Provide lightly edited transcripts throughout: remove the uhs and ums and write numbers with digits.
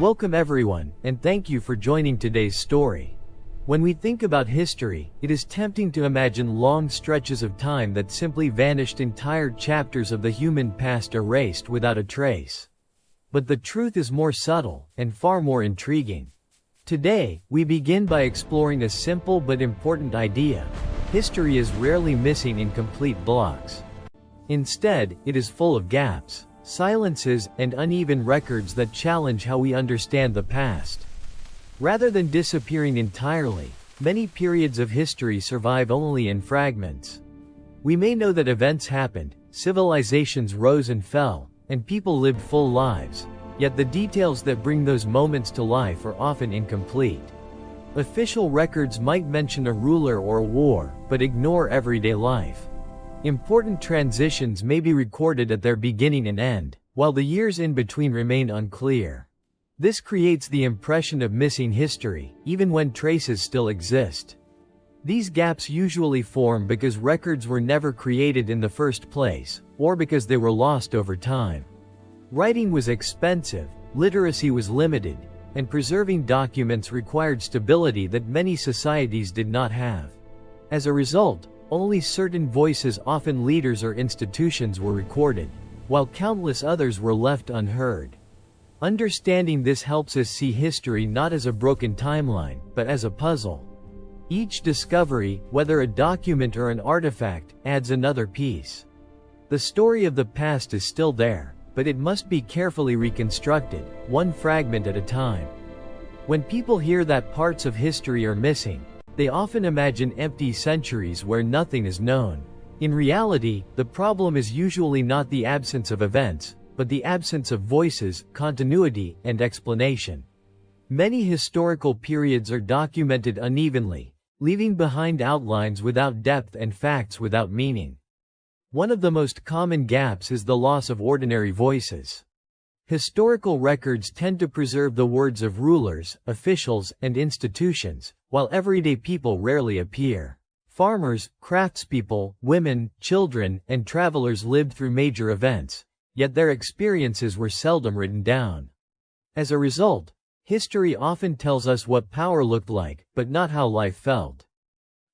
Welcome everyone, and thank you for joining today's story. When we think about history, it is tempting to imagine long stretches of time that simply vanished, entire chapters of the human past erased without a trace. But the truth is more subtle, and far more intriguing. Today, we begin by exploring a simple but important idea. History is rarely missing incomplete blocks. Instead, it is full of gaps, silences, and uneven records that challenge how we understand the past. Rather than disappearing entirely, many periods of history survive only in fragments. We may know that events happened, civilizations rose and fell, and people lived full lives, yet the details that bring those moments to life are often incomplete. Official records might mention a ruler or a war, but ignore everyday life. Important transitions may be recorded at their beginning and end, while the years in between remain unclear. This creates the impression of missing history, even when traces still exist. These gaps usually form because records were never created in the first place, or because they were lost over time. Writing was expensive, literacy was limited, and preserving documents required stability that many societies did not have. As a result, only certain voices, often leaders or institutions, were recorded, while countless others were left unheard. Understanding this helps us see history not as a broken timeline, but as a puzzle. Each discovery, whether a document or an artifact, adds another piece. The story of the past is still there, but it must be carefully reconstructed, one fragment at a time. When people hear that parts of history are missing, they often imagine empty centuries where nothing is known. In reality, the problem is usually not the absence of events, but the absence of voices, continuity, and explanation. Many historical periods are documented unevenly, leaving behind outlines without depth and facts without meaning. One of the most common gaps is the loss of ordinary voices. Historical records tend to preserve the words of rulers, officials, and institutions, while everyday people rarely appear. Farmers, craftspeople, women, children, and travelers lived through major events, yet their experiences were seldom written down. As a result, history often tells us what power looked like, but not how life felt.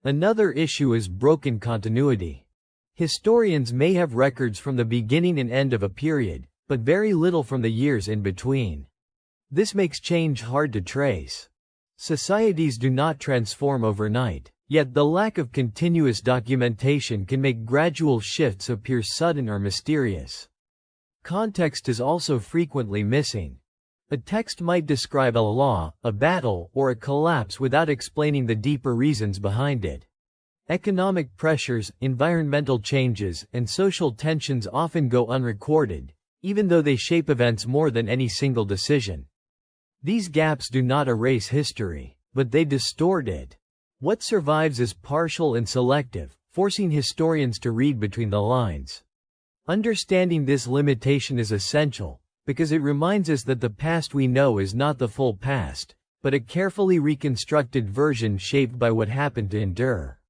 Another issue is broken continuity. Historians may have records from the beginning and end of a period, but very little from the years in between. This makes change hard to trace. Societies do not transform overnight, yet the lack of continuous documentation can make gradual shifts appear sudden or mysterious. Context is also frequently missing. A text might describe a law, a battle, or a collapse without explaining the deeper reasons behind it. Economic pressures, environmental changes, and social tensions often go unrecorded, even though they shape events more than any single decision. These gaps do not erase history, but they distort it. What survives is partial and selective, forcing historians to read between the lines. Understanding this limitation is essential, because it reminds us that the past we know is not the full past, but a carefully reconstructed version shaped by what happened to endure.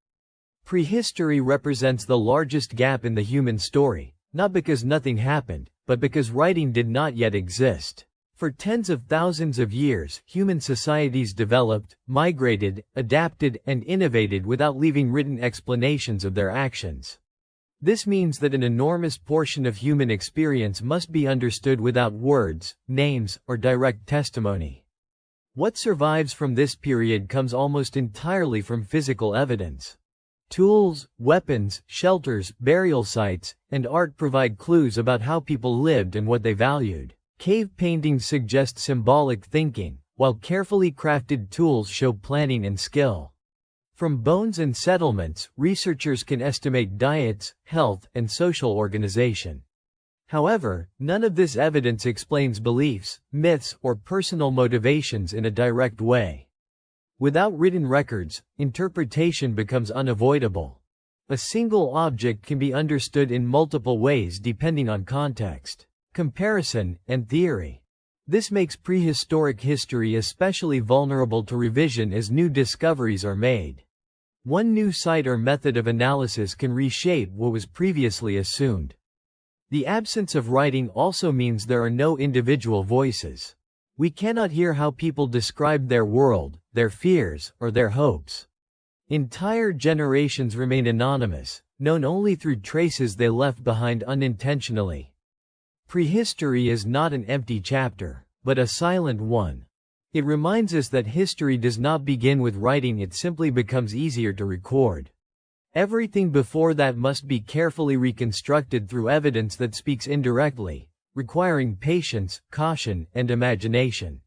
Prehistory represents the largest gap in the human story, not because nothing happened, but because writing did not yet exist. For tens of thousands of years, human societies developed, migrated, adapted, and innovated without leaving written explanations of their actions. This means that an enormous portion of human experience must be understood without words, names, or direct testimony. What survives from this period comes almost entirely from physical evidence. Tools, weapons, shelters, burial sites, and art provide clues about how people lived and what they valued. Cave paintings suggest symbolic thinking, while carefully crafted tools show planning and skill. From bones and settlements, researchers can estimate diets, health, and social organization. However, none of this evidence explains beliefs, myths, or personal motivations in a direct way. Without written records, interpretation becomes unavoidable. A single object can be understood in multiple ways depending on context, comparison, and theory. This makes prehistoric history especially vulnerable to revision as new discoveries are made. One new site or method of analysis can reshape what was previously assumed. The absence of writing also means there are no individual voices. We cannot hear how people described their world, their fears, or their hopes. Entire generations remain anonymous, known only through traces they left behind unintentionally. Prehistory is not an empty chapter, but a silent one. It reminds us that history does not begin with writing, it simply becomes easier to record. Everything before that must be carefully reconstructed through evidence that speaks indirectly, requiring patience, caution, and imagination.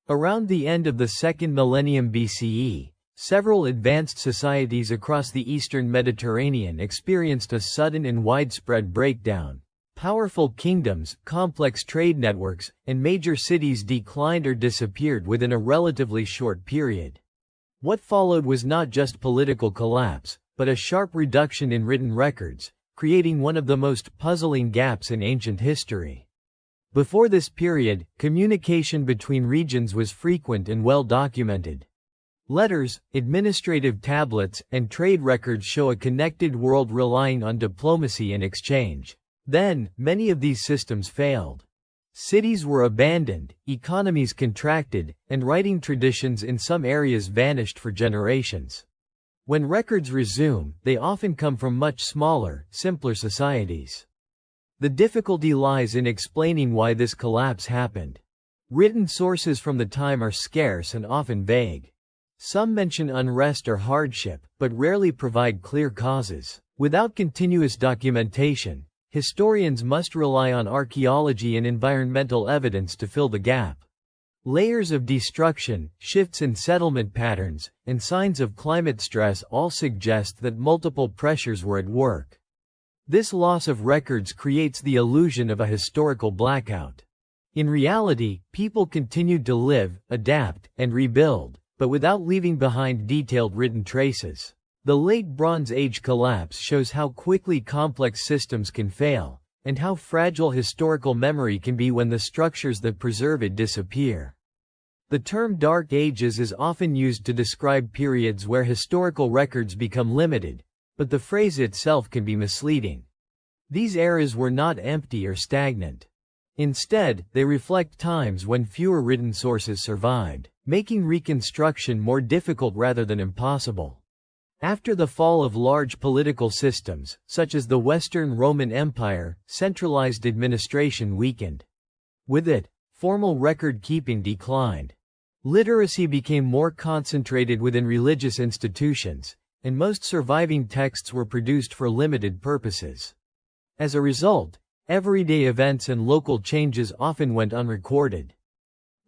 Around the end of the 2nd millennium BCE, several advanced societies across the eastern Mediterranean experienced a sudden and widespread breakdown. Powerful kingdoms, complex trade networks, and major cities declined or disappeared within a relatively short period. What followed was not just political collapse, but a sharp reduction in written records, creating one of the most puzzling gaps in ancient history. Before this period, communication between regions was frequent and well documented. Letters, administrative tablets, and trade records show a connected world relying on diplomacy and exchange. Then, many of these systems failed. Cities were abandoned, economies contracted, and writing traditions in some areas vanished for generations. When records resume, they often come from much smaller, simpler societies. The difficulty lies in explaining why this collapse happened. Written sources from the time are scarce and often vague. Some mention unrest or hardship, but rarely provide clear causes. Without continuous documentation, historians must rely on archaeology and environmental evidence to fill the gap. Layers of destruction, shifts in settlement patterns, and signs of climate stress all suggest that multiple pressures were at work. This loss of records creates the illusion of a historical blackout. In reality, people continued to live, adapt, and rebuild, but without leaving behind detailed written traces. The Late Bronze Age collapse shows how quickly complex systems can fail, and how fragile historical memory can be when the structures that preserve it disappear. The term Dark Ages is often used to describe periods where historical records become limited, but the phrase itself can be misleading. These eras were not empty or stagnant. Instead, they reflect times when fewer written sources survived, making reconstruction more difficult rather than impossible. After the fall of large political systems, such as the Western Roman Empire, centralized administration weakened. With it, formal record-keeping declined. Literacy became more concentrated within religious institutions, and most surviving texts were produced for limited purposes. As a result, everyday events and local changes often went unrecorded.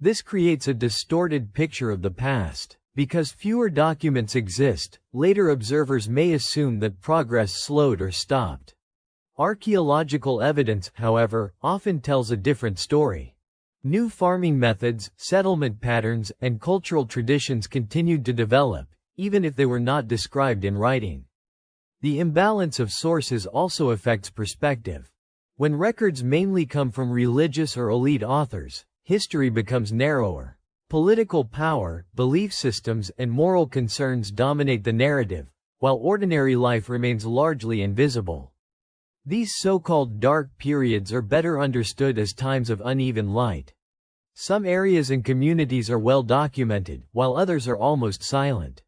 This creates a distorted picture of the past. Because fewer documents exist, later observers may assume that progress slowed or stopped. Archaeological evidence, however, often tells a different story. New farming methods, settlement patterns, and cultural traditions continued to develop, even if they were not described in writing. The imbalance of sources also affects perspective. When records mainly come from religious or elite authors, history becomes narrower. Political power, belief systems, and moral concerns dominate the narrative, while ordinary life remains largely invisible. These so-called dark periods are better understood as times of uneven light. Some areas and communities are well documented, while others are almost silent.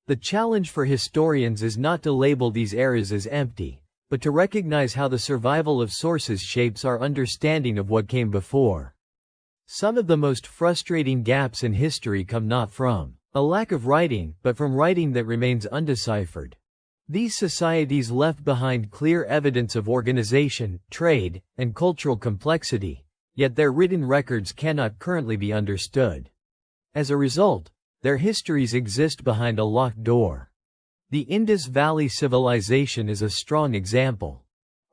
The challenge for historians is not to label these eras as empty, but to recognize how the survival of sources shapes our understanding of what came before. Some of the most frustrating gaps in history come not from a lack of writing, but from writing that remains undeciphered. These societies left behind clear evidence of organization, trade, and cultural complexity, yet their written records cannot currently be understood. As a result, their histories exist behind a locked door. The Indus Valley Civilization is a strong example.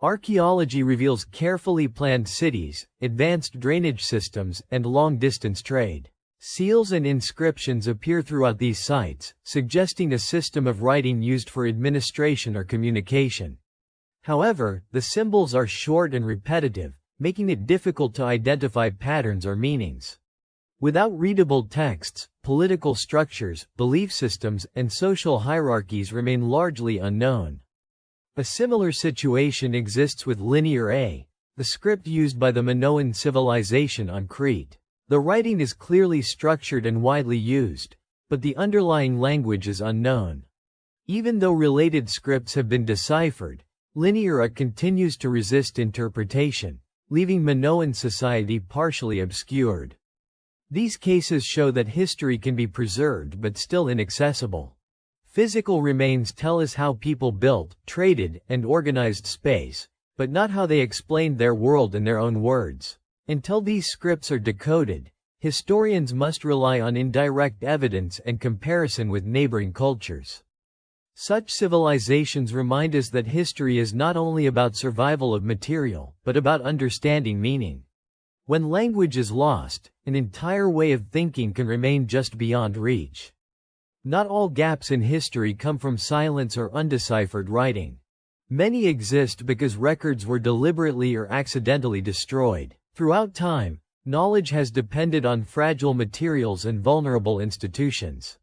Archaeology reveals carefully planned cities, advanced drainage systems, and long-distance trade. Seals and inscriptions appear throughout these sites, suggesting a system of writing used for administration or communication. However, the symbols are short and repetitive, making it difficult to identify patterns or meanings. Without readable texts, political structures, belief systems, and social hierarchies remain largely unknown. A similar situation exists with Linear A, the script used by the Minoan civilization on Crete. The writing is clearly structured and widely used, but the underlying language is unknown. Even though related scripts have been deciphered, linear continues to resist interpretation, leaving Minoan society partially obscured. These cases show that history can be preserved but still inaccessible. Physical remains tell us how people built, traded, and organized space, but not how they explained their world in their own words. Until these scripts are decoded, historians must rely on indirect evidence and comparison with neighboring cultures. Such civilizations remind us that history is not only about survival of material, but about understanding meaning. When language is lost, an entire way of thinking can remain just beyond reach. Not all gaps in history come from silence or undeciphered writing. Many exist because records were deliberately or accidentally destroyed. Throughout time, knowledge has depended on fragile materials and vulnerable institutions.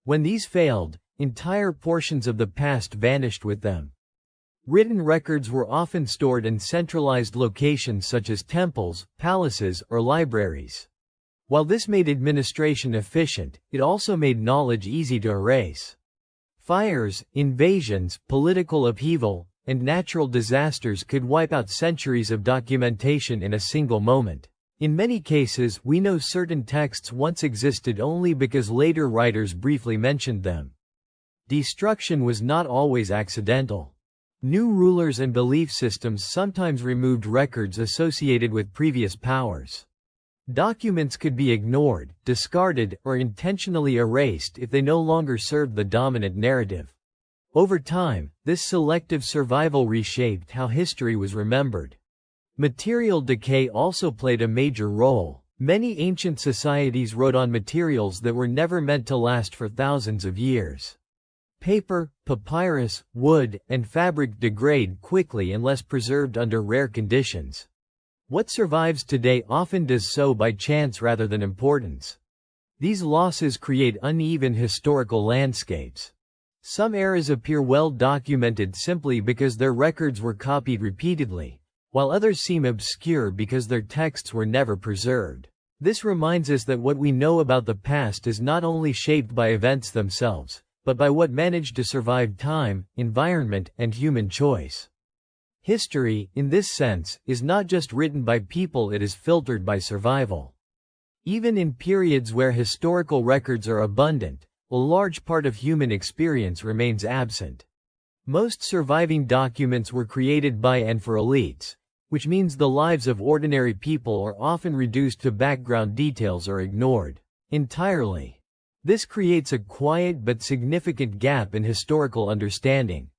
When these failed, entire portions of the past vanished with them. Written records were often stored in centralized locations such as temples, palaces, or libraries. While this made administration efficient, it also made knowledge easy to erase. Fires, invasions, political upheaval, and natural disasters could wipe out centuries of documentation in a single moment. In many cases, we know certain texts once existed only because later writers briefly mentioned them. Destruction was not always accidental. New rulers and belief systems sometimes removed records associated with previous powers. Documents could be ignored, discarded, or intentionally erased if they no longer served the dominant narrative. Over time, this selective survival reshaped how history was remembered. Material decay also played a major role. Many ancient societies wrote on materials that were never meant to last for thousands of years. Paper, papyrus, wood, and fabric degrade quickly unless preserved under rare conditions. What survives today often does so by chance rather than importance. These losses create uneven historical landscapes. Some eras appear well documented simply because their records were copied repeatedly, while others seem obscure because their texts were never preserved. This reminds us that what we know about the past is not only shaped by events themselves, but by what managed to survive time, environment, and human choice. History, in this sense, is not just written by people, it is filtered by survival. Even in periods where historical records are abundant, a large part of human experience remains absent. Most surviving documents were created by and for elites, which means the lives of ordinary people are often reduced to background details or ignored entirely. This creates a quiet but significant gap in historical understanding.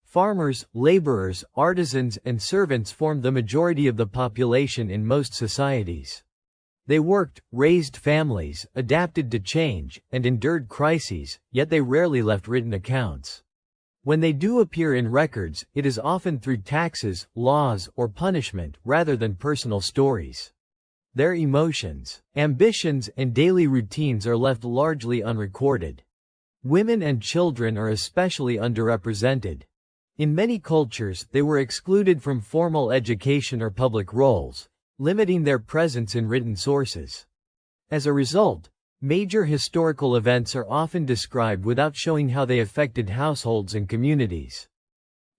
Farmers, laborers, artisans, and servants formed the majority of the population in most societies. They worked, raised families, adapted to change, and endured crises, yet they rarely left written accounts. When they do appear in records, it is often through taxes, laws, or punishment, rather than personal stories. Their emotions, ambitions, and daily routines are left largely unrecorded. Women and children are especially underrepresented. In many cultures, they were excluded from formal education or public roles, limiting their presence in written sources. As a result, major historical events are often described without showing how they affected households and communities.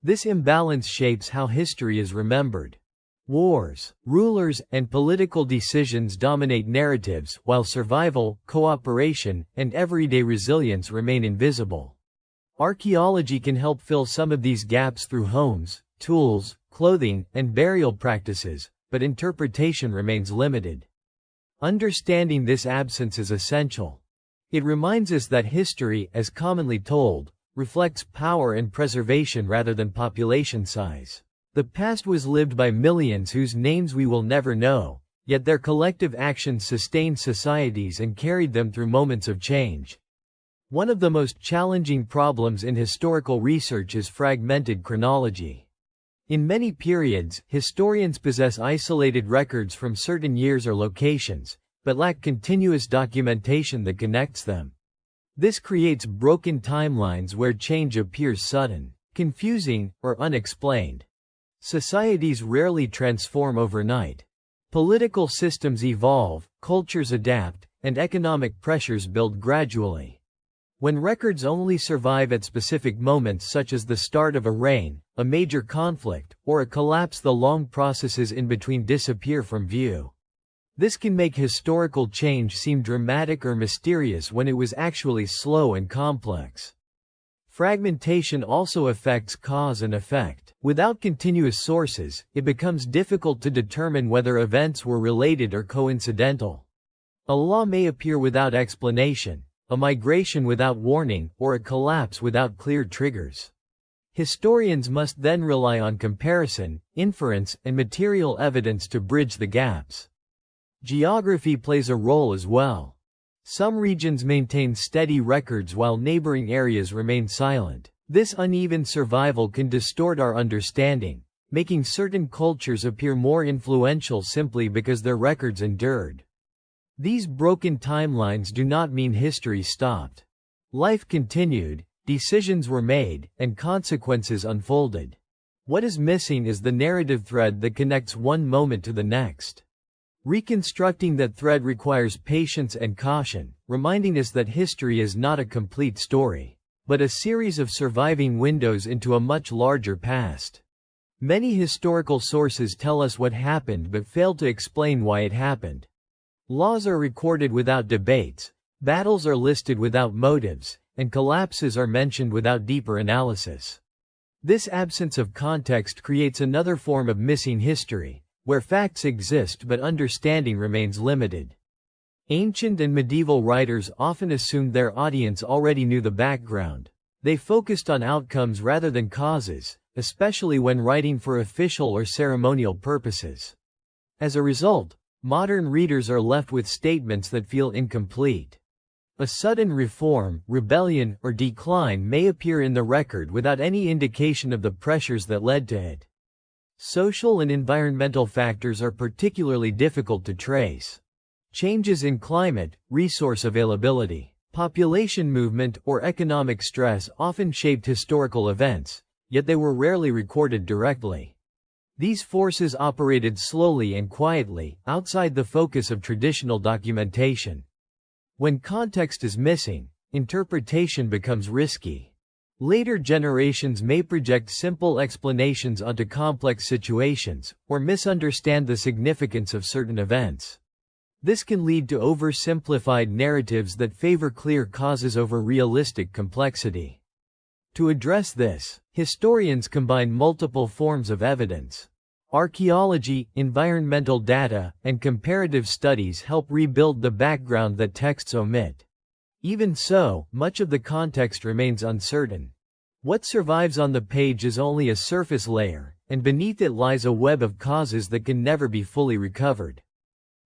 This imbalance shapes how history is remembered. Wars, rulers, and political decisions dominate narratives, while survival, cooperation, and everyday resilience remain invisible. Archaeology can help fill some of these gaps through homes, tools, clothing, and burial practices, but interpretation remains limited. Understanding this absence is essential. It reminds us that history, as commonly told, reflects power and preservation rather than population size. The past was lived by millions whose names we will never know, yet their collective actions sustained societies and carried them through moments of change. One of the most challenging problems in historical research is fragmented chronology. In many periods, historians possess isolated records from certain years or locations, but lack continuous documentation that connects them. This creates broken timelines where change appears sudden, confusing, or unexplained. Societies rarely transform overnight. Political systems evolve, cultures adapt, and economic pressures build gradually. When records only survive at specific moments such as the start of a reign, a major conflict, or a collapse, the long processes in between disappear from view. This can make historical change seem dramatic or mysterious when it was actually slow and complex. Fragmentation also affects cause and effect. Without continuous sources, it becomes difficult to determine whether events were related or coincidental. A law may appear without explanation, a migration without warning, or a collapse without clear triggers. Historians must then rely on comparison, inference, and material evidence to bridge the gaps. Geography plays a role as well. Some regions maintain steady records while neighboring areas remain silent. This uneven survival can distort our understanding, making certain cultures appear more influential simply because their records endured. These broken timelines do not mean history stopped. Life continued, decisions were made, and consequences unfolded. What is missing is the narrative thread that connects one moment to the next. Reconstructing that thread requires patience and caution, reminding us that history is not a complete story, but a series of surviving windows into a much larger past. Many historical sources tell us what happened but fail to explain why it happened. Laws are recorded without debates, battles are listed without motives, and collapses are mentioned without deeper analysis. This absence of context creates another form of missing history, where facts exist but understanding remains limited. Ancient and medieval writers often assumed their audience already knew the background. They focused on outcomes rather than causes, especially when writing for official or ceremonial purposes. As a result, modern readers are left with statements that feel incomplete. A sudden reform, rebellion, or decline may appear in the record without any indication of the pressures that led to it. Social and environmental factors are particularly difficult to trace. Changes in climate, resource availability, population movement, or economic stress often shaped historical events, yet they were rarely recorded directly. These forces operated slowly and quietly, outside the focus of traditional documentation. When context is missing, interpretation becomes risky. Later generations may project simple explanations onto complex situations, or misunderstand the significance of certain events. This can lead to oversimplified narratives that favor clear causes over realistic complexity. To address this, historians combine multiple forms of evidence. Archaeology, environmental data, and comparative studies help rebuild the background that texts omit. Even so, much of the context remains uncertain. What survives on the page is only a surface layer, and beneath it lies a web of causes that can never be fully recovered.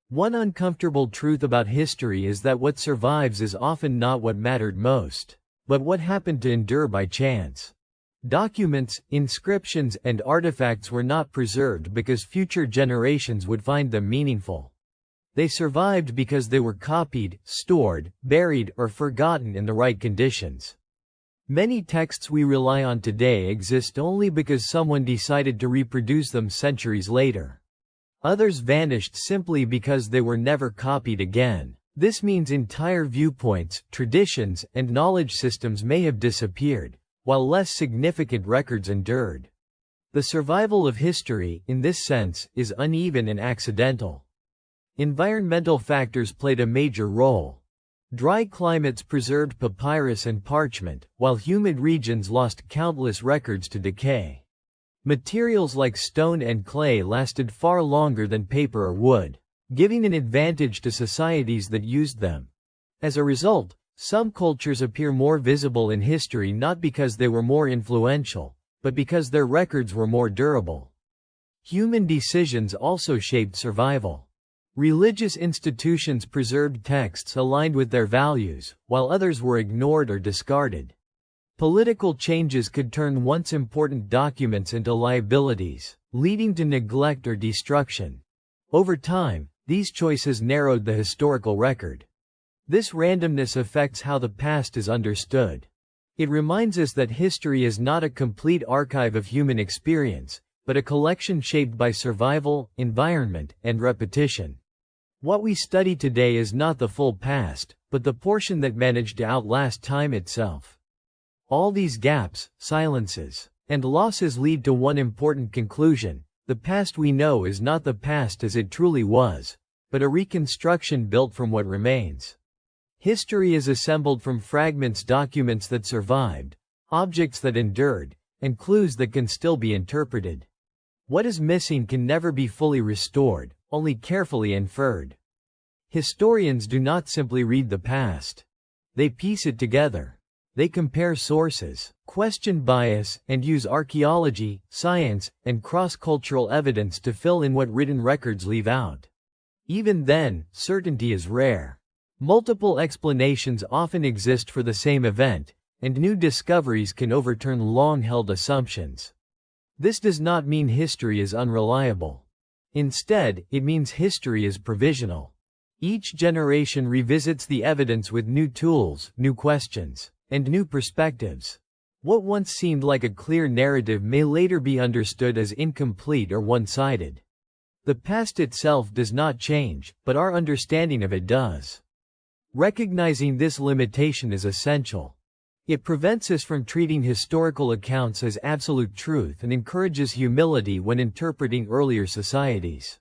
One uncomfortable truth about history is that what survives is often not what mattered most, but what happened to endure by chance. Documents, inscriptions, and artifacts were not preserved because future generations would find them meaningful. They survived because they were copied, stored, buried, or forgotten in the right conditions. Many texts we rely on today exist only because someone decided to reproduce them centuries later. Others vanished simply because they were never copied again. This means entire viewpoints, traditions, and knowledge systems may have disappeared, while less significant records endured. The survival of history, in this sense, is uneven and accidental. Environmental factors played a major role. Dry climates preserved papyrus and parchment, while humid regions lost countless records to decay. Materials like stone and clay lasted far longer than paper or wood, giving an advantage to societies that used them. As a result, some cultures appear more visible in history not because they were more influential, but because their records were more durable. Human decisions also shaped survival. Religious institutions preserved texts aligned with their values, while others were ignored or discarded. Political changes could turn once important documents into liabilities, leading to neglect or destruction. Over time, these choices narrowed the historical record. This randomness affects how the past is understood. It reminds us that history is not a complete archive of human experience, but a collection shaped by survival, environment, and repetition. What we study today is not the full past, but the portion that managed to outlast time itself. All these gaps, silences, and losses lead to one important conclusion: the past we know is not the past as it truly was, but a reconstruction built from what remains. History is assembled from fragments, documents that survived, objects that endured, and clues that can still be interpreted. What is missing can never be fully restored, only carefully inferred. Historians do not simply read the past. They piece it together. They compare sources, question bias, and use archaeology, science, and cross-cultural evidence to fill in what written records leave out. Even then, certainty is rare. Multiple explanations often exist for the same event, and new discoveries can overturn long-held assumptions. This does not mean history is unreliable. Instead, it means history is provisional. Each generation revisits the evidence with new tools, new questions, and new perspectives. What once seemed like a clear narrative may later be understood as incomplete or one-sided. The past itself does not change, but our understanding of it does. Recognizing this limitation is essential. It prevents us from treating historical accounts as absolute truth and encourages humility when interpreting earlier societies.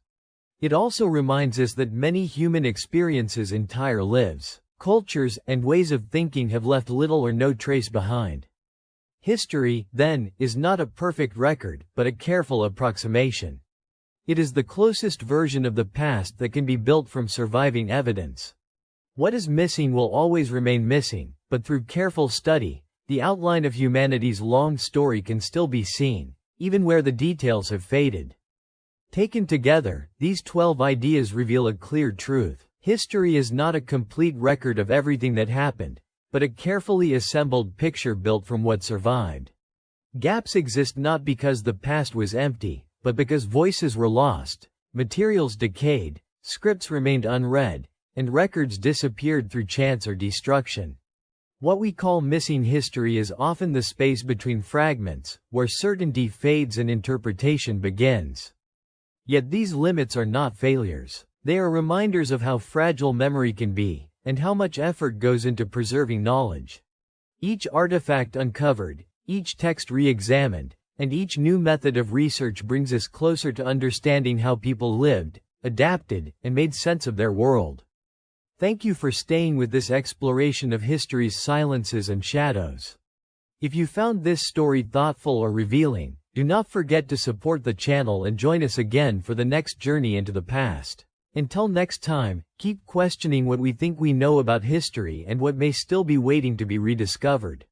It also reminds us that many human experiences, entire lives, cultures, and ways of thinking have left little or no trace behind. History, then, is not a perfect record, but a careful approximation. It is the closest version of the past that can be built from surviving evidence. What is missing will always remain missing, but through careful study, the outline of humanity's long story can still be seen, even where the details have faded. Taken together, these 12 ideas reveal a clear truth. History is not a complete record of everything that happened, but a carefully assembled picture built from what survived. Gaps exist not because the past was empty, but because voices were lost, materials decayed, scripts remained unread, and records disappeared through chance or destruction. What we call missing history is often the space between fragments, where certainty fades and interpretation begins. Yet these limits are not failures. They are reminders of how fragile memory can be, and how much effort goes into preserving knowledge. Each artifact uncovered, each text re-examined, and each new method of research brings us closer to understanding how people lived, adapted, and made sense of their world. Thank you for staying with this exploration of history's silences and shadows. If you found this story thoughtful or revealing, do not forget to support the channel and join us again for the next journey into the past. Until next time, keep questioning what we think we know about history and what may still be waiting to be rediscovered.